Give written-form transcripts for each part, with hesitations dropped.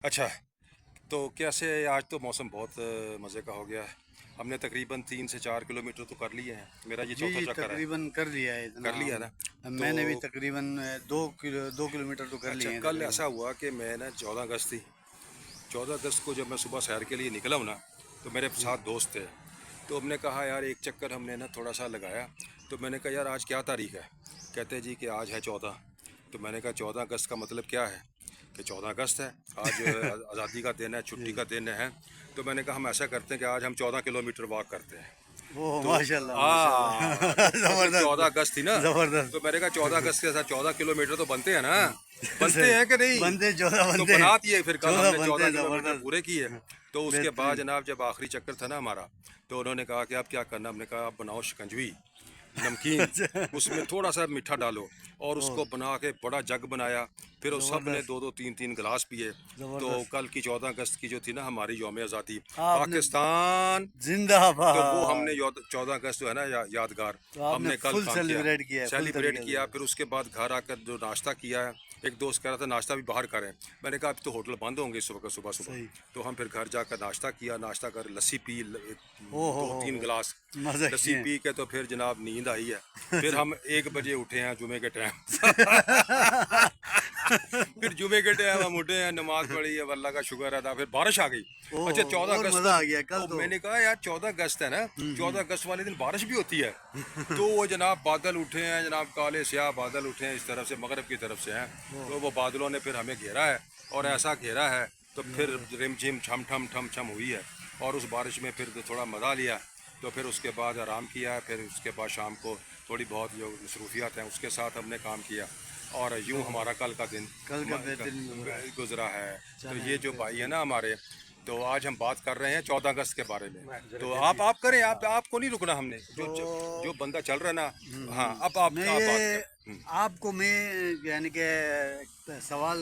अच्छा, तो कैसे आज तो मौसम बहुत मज़े का हो गया है। हमने तकरीबन 3 से 4 किलोमीटर तो कर लिए हैं। मेरा ये जी चौथा जी, चक्कर है। तकरीबन कर लिया है इतना कर लिया ना। तो मैंने भी तकरीबन 2 किलोमीटर तो कर अच्छा, लिए हैं कल तकरीबन। ऐसा हुआ कि मैं ना 14 अगस्त थी। 14 अगस्त को जब मैं सुबह सैर के लिए निकला हूँ ना, तो मेरे जी साथ दोस्त थे। तो हमने कहा यार एक चक्कर हमने ना थोड़ा सा लगाया। तो मैंने कहा यार आज क्या तारीख है। कहते जी कि आज है 14। तो मैंने कहा 14 अगस्त का मतलब क्या है कि 14 अगस्त है। आज आज़ादी का दिन है, छुट्टी जी। का दिन है। तो मैंने कहा हम ऐसा करते हैं कि आज हम 14 किलोमीटर वॉक करते हैं। ओह, तो माशाल्लाह माशाल्लाह। तो उस दिन चौदह जबरदस्त अगस्त थी ना। तो जबरदस्त। मैंने कहा 14 अगस्त के साथ 14 किलोमीटर तो बनते हैं ना। बनते सही। हैं कि नहीं। बंदे 14 तो बंदे। बना दिए फिर कल 14 हमने बंदे 14 किलोमीटर जबरदस्त। पूरे किए। तो उसके बाद बेहतरीन। जनाब जब आखिरी चक्कर था ना हमारा, तो उन्होंने कहा कि आप क्या करना। हमने कहा आप बनाओ शिकंजवी नमकीन, उसमें थोड़ा सा मीठा डालो और ओह, उसको बना के बड़ा जग बनाया। फिर उस सब ने जबरदस्त 2-2 3-3 गिलास पिए। तो जबरदस्त। कल की 14 अगस्त की जो थी ना हमारी यौम आज़ादी आपने पाकिस्तान, तो वो हमने जिंदाबाद। 14 अगस्त जो है ना यादगार तो आपने हमने कल फुल काम किया, सेलिब्रेट किया है, फुल सेलिब्रेट तरीके किया। से। फिर उसके बाद घर आकर जो नाश्ता किया है, एक दोस्त कह रहा था नाश्ता भी बाहर करें। मैंने कहा अब तो होटल बंद होंगे इस वक्त सुबह सुबह। सही। तो हम फिर घर जाकर नाश्ता किया, नाश्ता कर लस्सी पी, ओ दो तीन हो, गिलास मजा लस्सी किए। पी के तो फिर जनाब नींद आई है। फिर हम 1 बजे उठे हैं जुमे के टाइम। फिर जुमे के टाइम हम उठे हैं, नमाज पढ़ी है, अल्लाह का शुक्र अदा। फिर बारिश आ गई। अच्छा, ओहो, चौदह और अगस्त को मजा आ गया कल तो तो। मैंने कहा यार 14 अगस्त है ना, 14 अगस्त वाले दिन बारिश भी होती है। तो वो जनाब बादल उठे हैं, जनाब काले स्याह बादल उठे हैं, इस तरफ से मगरब की तरफ से हैं। ओह, तो वो बादलों ने फिर हमें घेरा है और ऐसा घेरा है। तो फिर जबरदस्त। रिम झिम छम ठम ठम छम हुई है। और उस बारिश में फिर थोड़ा मज़ा लिया। तो फिर उसके बाद आराम किया। फिर उसके बाद शाम को थोड़ी बहुत जो मसरूफियात हैं उसके साथ हमने काम किया। और यूं ओह, हमारा कल का दिन कल का बेहतरीन गुजरा है। गुजरा है। तो चलें ये जो फिर भाई है सही। ना हमारे, तो आज हम बात कर रहे हैं 14 अगस्त के बारे में। तो आप करें, आप आपको नहीं रुकना हमने, जो जो, तो जो बंदा चल रहा है ना। हाँ, अब मैं आप बात ये करें। आपको मैं यानी कि एक सवाल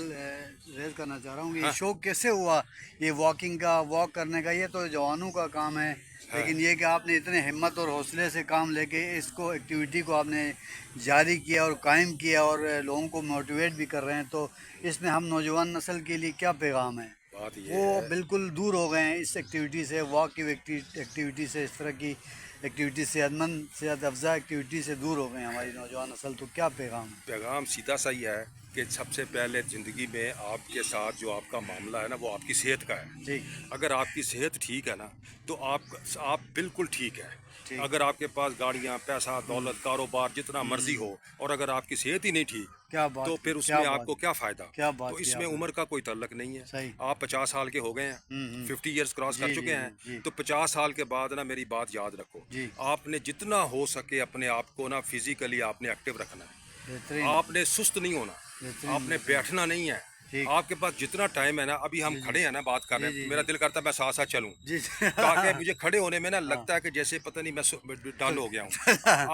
रेज करना चाह रहा हूँ कि ये हाँ शौक कैसे हुआ, ये वॉकिंग का, वॉक करने का। ये तो जवानों का काम है, हाँ। लेकिन ये कि आपने इतने हिम्मत और हौसले से काम लेके इसको, एक्टिविटी को आपने जारी किया और कायम किया और लोगों को मोटिवेट भी कर रहे हैं, तो इसमें हम नौजवान नस्ल के लिए क्या पैगाम है। बात ये वो है। बिल्कुल दूर हो गए हैं इस एक्टिविटी से, वॉक की एक्टिविटी से, इस तरह की एक्टिविटी, सेहतमंद सेहत अफजा एक्टिविटी से दूर हो गए हैं हमारी नौजवान नस्ल। तो क्या पैगाम है। पैगाम सीधा सा ही है कि सबसे पहले ज़िंदगी में आपके साथ जो आपका मामला है ना वो आपकी सेहत का है। ठीक अगर आपकी सेहत ठीक है ना, तो आप बिल्कुल ठीक है। ठीक। अगर आपके पास गाड़ियाँ, पैसा, हम्म दौलत, कारोबार जितना मर्जी हम्म, हो, और अगर आपकी सेहत ही नहीं ठीक, क्या तो बात की, फिर क्या उसमें बात आपको की, क्या फ़ायदा। क्या तो बात की इसमें आपने। उम्र का कोई ताल्लुक नहीं है। सही। आप 50 साल के हो गए हैं, हम्म। 50 ईयर्स क्रॉस कर जी चुके जी जी हैं। जी तो 50 साल के बाद ना मेरी बात याद रखो। जी। आपने जितना हो सके अपने आप को ना फिजिकली आपने एक्टिव रखना है। बेहतरीन आपने सुस्त नहीं होना, बेहतरीन आपने बेहतरीन। बैठना नहीं है। ठीक। आपके पास जितना टाइम है ना, अभी हम जी जी खड़े हैं ना बात कर जी रहे हैं, जी मेरा जी दिल करता है मैं साथ साथ चलूं। जी ताकि मुझे खड़े होने में ना हाँ। लगता है कि जैसे पता नहीं मैं डल हो गया हूँ।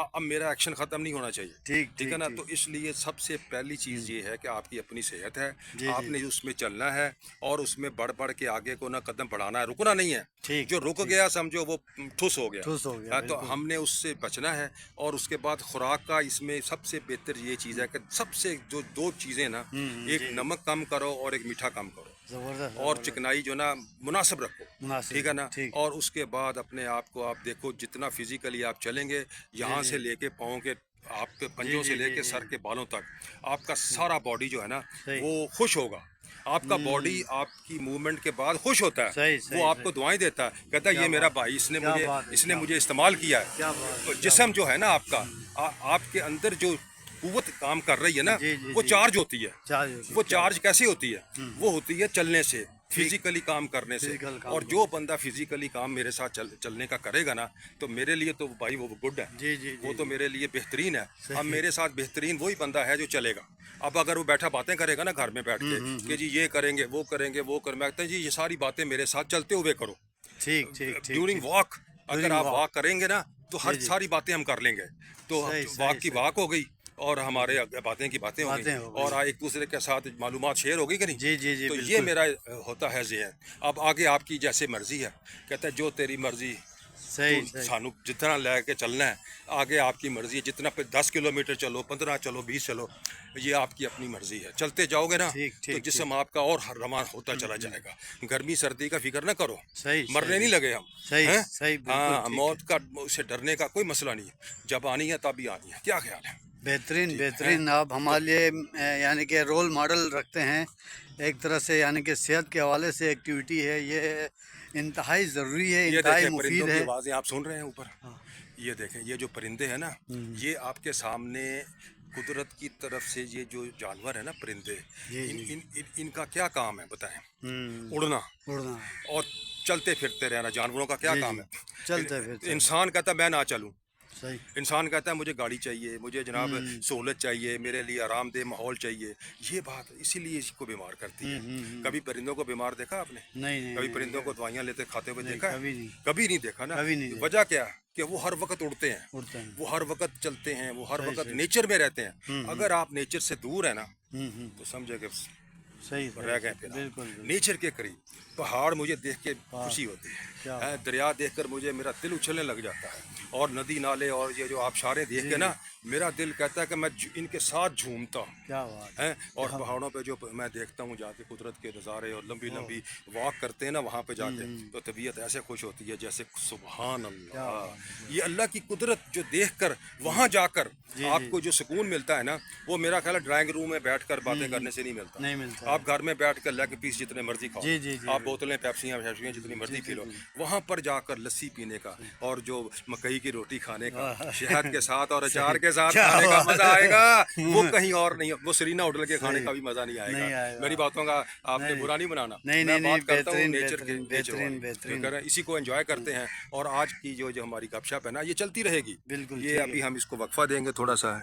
अब मेरा एक्शन ख़त्म नहीं होना चाहिए। ठीक ठीक है ठीक ना। ठीक। तो इसलिए सबसे पहली चीज़ ये है कि आपकी अपनी सेहत है। जी जी आपने उसमें चलना है और उसमें बढ़ बढ़ के आगे को ना कदम बढ़ाना है, रुकना नहीं है। ठीक जो रुक ठीक। गया समझो वो ठुस हो गया। ठुस हो गया, हाँ, तो बिल्कुल। हमने उससे बचना है। और उसके बाद खुराक का इसमें सबसे बेहतर ये चीज़ है कि सबसे जो दो चीज़ें ना, एक जी जी। नमक कम करो और एक मीठा कम करो। ज़बरदस्त और ज़बरदस्त। चिकनाई जो ना मुनासिब रखो। मुनासिब ठीक है रहो, ना। ठीक। और उसके बाद अपने आप को आप देखो, जितना फिजिकली आप चलेंगे, जी यहाँ जी से लेके पाँव के, आपके जी पंजों से जी जी लेके जी। सर के बालों तक, आपका सारा बॉडी जो है ना सही। वो खुश होगा। आपका बॉडी हम्म। आपकी मूवमेंट के बाद खुश होता है। सही वो सही आपको सही। दुआएं देता है, कहता है क्या ये मेरा बात है, भाई, इसने क्या मुझे बात है, इसने क्या मुझे इस्तेमाल किया है। क्या बात तो है, क्या जिस्म बात जो है ना आपका, है। आपके अंदर जो कुव्वत काम कर रही है ना, जी जी वो जी। चार्ज होती है। चार्ज होती है, वो क्या चार्ज बात। कैसे होती है। वो होती है चलने से, ठीक। फिजिकली काम करने से। फिजिकल काम और जो करने बंदा फिजिकली काम मेरे साथ चलने का करेगा ना, तो मेरे लिए तो भाई वो गुड है। से। जी जी वो जी तो जी। मेरे लिए बेहतरीन है। अब सही। मेरे साथ बेहतरीन वही बंदा है जो चलेगा। अब अगर वो बैठा बातें करेगा ना घर में बैठ के कि जी ये करेंगे वो करेंगे वो करें, मैं कहता हूं, जी ये सारी बातें मेरे साथ चलते हुए करो। ठीक ठीक ठीक ड्यूरिंग ठीक। वॉक, अगर ड्यूरिंग आप वॉक। वॉक करेंगे ना, तो हर जी जी। सारी बातें हम कर लेंगे। तो सही वॉक सही की सही। वॉक हो गई और हमारे बातें की बातें हो गई। बातें हो गई। और एक दूसरे के साथ मालूमात शेयर हो गई कि नहीं। जी जी जी, तो ये बिल्कुल। मेरा होता है ज़हन। अब आगे आपकी जैसे मर्ज़ी है। कहता है जो तेरी मर्ज़ी صحیح تو صحیح سانو جتنا لے کے چلنا ہے آگے آپ کی مرضی ہے، جتنا پہ 10 کلومیٹر چلو، 15 چلو، 20 چلو، یہ آپ کی اپنی مرضی ہے، چلتے جاؤ گے نا ٹھیک تو ٹھیک ٹھیک جسم آپ کا اور رواں ہوتا چلا جائے گا۔ گرمی سردی کا فکر نہ کرو، صحیح مرنے صحیح نہیں لگے ہم صحیح ہیں؟ صحیح بالکل ہاں، ٹھیک ہے۔ موت کا اسے ڈرنے کا کوئی مسئلہ نہیں ہے، جب آنی ہے تب ہی آنی ہے، کیا خیال ہے؟ بہترین ٹھیک ہے بہترین، آپ ہمارے لیے یعنی کہ رول ماڈل رکھتے ہیں ایک طرح سے، یعنی کہ صحت کے حوالے سے ایکٹیویٹی ہے یہ انتہائی ضروری ہے، یہ انتہائی دیکھیں مفید پرندوں کی ہے۔ آوازیں آپ سن رہے ہیں اوپر، یہ دیکھیں یہ جو پرندے ہیں نا، یہ آپ کے سامنے قدرت کی طرف سے یہ جو جانور ہیں نا پرندے، جی ان جی ان ان ان کا کیا کام ہے بتائیں؟ ہوں اڑنا اڑنا، اور چلتے پھرتے رہنا، جانوروں کا کیا جی کام جی ہے؟ چلتے پھرتے، انسان کہتا ہے میں نہ چلوں، صحیح انسان کہتا ہے مجھے گاڑی چاہیے، مجھے جناب سہولت چاہیے، میرے لیے آرام دہ ماحول چاہیے، یہ بات اسی لیے اس کو بیمار کرتی ہے۔ کبھی پرندوں کو بیمار دیکھا آپ نے؟ نہیں نہیں کبھی نہیں پرندوں کو دوائیاں لیتے کھاتے ہوئے نہیں، دیکھا ہے؟ کبھی نہیں، کبھی نہیں دیکھا نا۔ کبھی نہیں دیکھا۔ وجہ کیا ہے کہ وہ ہر وقت اڑتے ہیں، اڑتے ہیں، وہ ہر وقت چلتے ہیں، وہ ہر صحیح وقت صحیح، نیچر میں رہتے ہیں۔ اگر آپ نیچر سے دور ہیں نا تو سمجھے کہ صحیح صحیح رہ گئے صحیح، پھر آپ بالکل بالکل، نیچر کے قریب۔ پہاڑ مجھے دیکھ کے واہ، خوشی ہوتی کیا ہے، بات، دریا دیکھ کر مجھے میرا دل اچھلنے لگ جاتا ہے، اور ندی نالے اور یہ جو آبشاریں دیکھ جی کے جی، نا میرا دل کہتا ہے کہ میں ان کے ساتھ جھومتا ہوں کیا بات، ہیں۔ اور کیا بات، پہاڑوں پہ جو میں دیکھتا ہوں جا کے قدرت کے نظارے، اور لمبی اوہ، لمبی واک کرتے ہیں نا وہاں پہ جا کے، تو طبیعت ایسے خوش ہوتی ہے جیسے سبحان کیا اللہ، بات، یہ اللہ کی قدرت جو دیکھ کر وہاں جا کر جی آپ جی، کو جو سکون ملتا ہے نا، وہ میرا خیال ہے ڈرائنگ روم میں بیٹھ کر باتیں کرنے سے نہیں ملتا۔ نہیں ملتا آپ ہے، گھر میں بیٹھ کر لیگ پیس جتنے مرضی کھاؤ، جی جی جی آپ بوتلیں پیپسیاں ویپسیاں جتنی مرضی پی لو، وہاں پر جا کر لسی پینے کا اور جو مکئی کی روٹی کھانے کا شہد کے ساتھ اور اچار کے ساتھ کیا کھانے کا بات مزہ آئے گا، وہ کہیں اور نہیں، وہ سرینا ہوٹل کے کھانے صحیح، کا بھی مزہ نہیں آئے گا۔ نہیں آئے گا، میری باتوں کا آپ نے نہیں برا نہیں بنانا، نہیں میں نہیں نہیں، بات کرتا ہوں بہترین نیچر کے، بہترین نیچر بہترین والی جو بہترین، کر رہے ہیں اسی کو انجوائے کرتے ہیں۔ اور آج کی جو ہماری گپ شپ ہے نا یہ چلتی رہے گی، بالکل یہ ٹھیک ہے۔ ابھی ہم اس کو وقفہ دیں گے تھوڑا سا۔